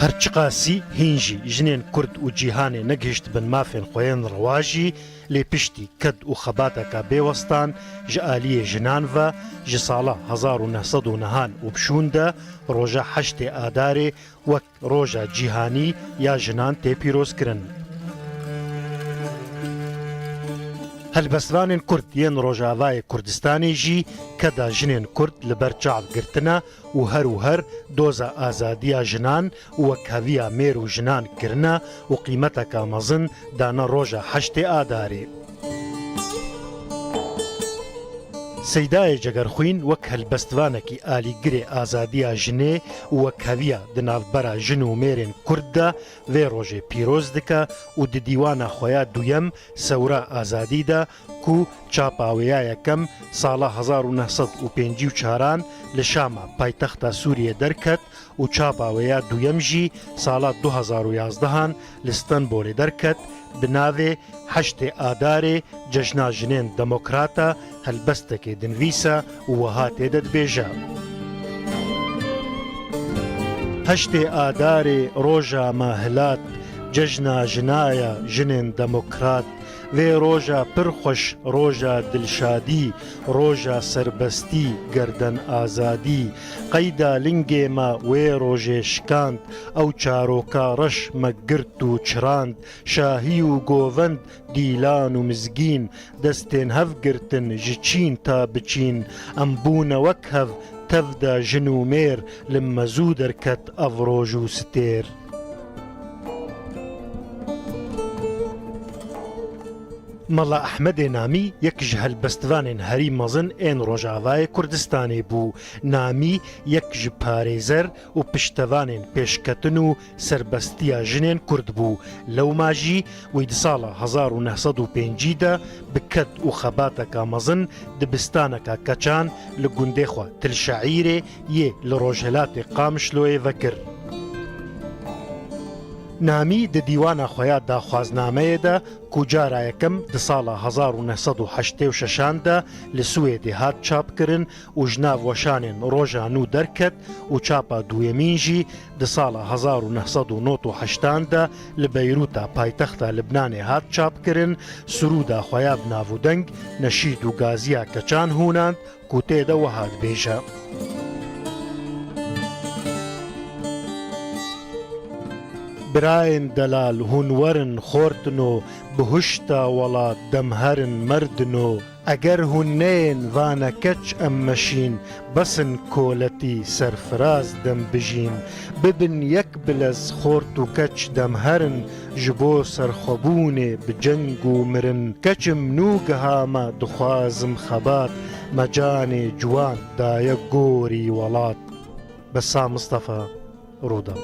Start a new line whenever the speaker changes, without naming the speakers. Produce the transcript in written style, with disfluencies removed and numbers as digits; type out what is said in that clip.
هەرچقاسی هینجی ژنێن کورد و جیهانێ نەگەیشت بن مافێن خۆیان ڕەواژی لێ پشتی کەد و خەباتەکە بێوەستان ji aliyê jinan ve ji sala 1990 û bişûn de roja heştê adarê wek roja cîhanî ya jinan tê pîrozkirin. Helbestvanên Kurd yên Rojavayê Kurdistanê jî keda jinên Kurd li ber çavgirtina û her doza azadiya jinan û wekheviya mêr û jinan kirina û qîmeteka mezin dana roja heştê adarê. Seydayê Cegerxwîn wek helbestvanekî alîgirê azadiya jinê û wekheviya di navbera jin û mêrên Kurd de vê rojê pîroz dike û di dîwana xwe ya duyem Sewra Azadî de ku çapa wê ya yekem sala 1954 li Şama paytexta Sûriyê derket û çapa wê ya duyem jî sala 2011 li Stenbolê derket bi navê Heştê Adarê Cejna Jinên Demokrata helbestekê dinivîse û wiha tê de dibêje. Heştê Adarê roja me hilat cejna jinaya jinên demokrat vê roja pir xweş roja dilşadî roja serbestî gerden azadî qeyda lingê me wê rojê şikand ew çaroka reş me girt û çirand şahî û govend dîlan û mizgîn destên hev girtin ji Çîn ta bi Çîn em bûne wek hev tev de jin û mêr li me zû derket ev roj û stêr. Mala Ehmedê Namî yek ji helbestvanên herî mezin ên Rojavayê Kurdistanê bû. Namî yek ji parêzer û piştevanên pêşketin û serbestiya jinên Kurd bû. Lewma jî wî di sala 1905 de bi ked û xebateka mezin dibistaneka Keçan li gundê xwe Tilşeîrê yê li Rojhilatê Qamişloyê vekir. Namî di dîwana xwe ya daxwaznameyê de ku cara yekem di sala 1986 de li Swêdê hat çapkirin û ji nav weşanên roja nû derket û çapa duyemîn jî di sala 1989 de li Beyrûta paytexta Libnanê hat çapkirin Surûda xwe ya bi navûdeng Neşîd û Gaziya Keçan hûnand ku tê de wiha dibêje. Birayên delal hûn werin xortino bi huşta welat demherin merdino eger hûn neyên vane keç em meşîn besin koletî serfiraz dem bijîn bibin yek bilez xort û keç demherin ji bo serxwebûnê bi ceng û mirin keçim nû geha me dixwazim xebat me canê ciwan daye gorî welat. Besa Mustafa Rûda.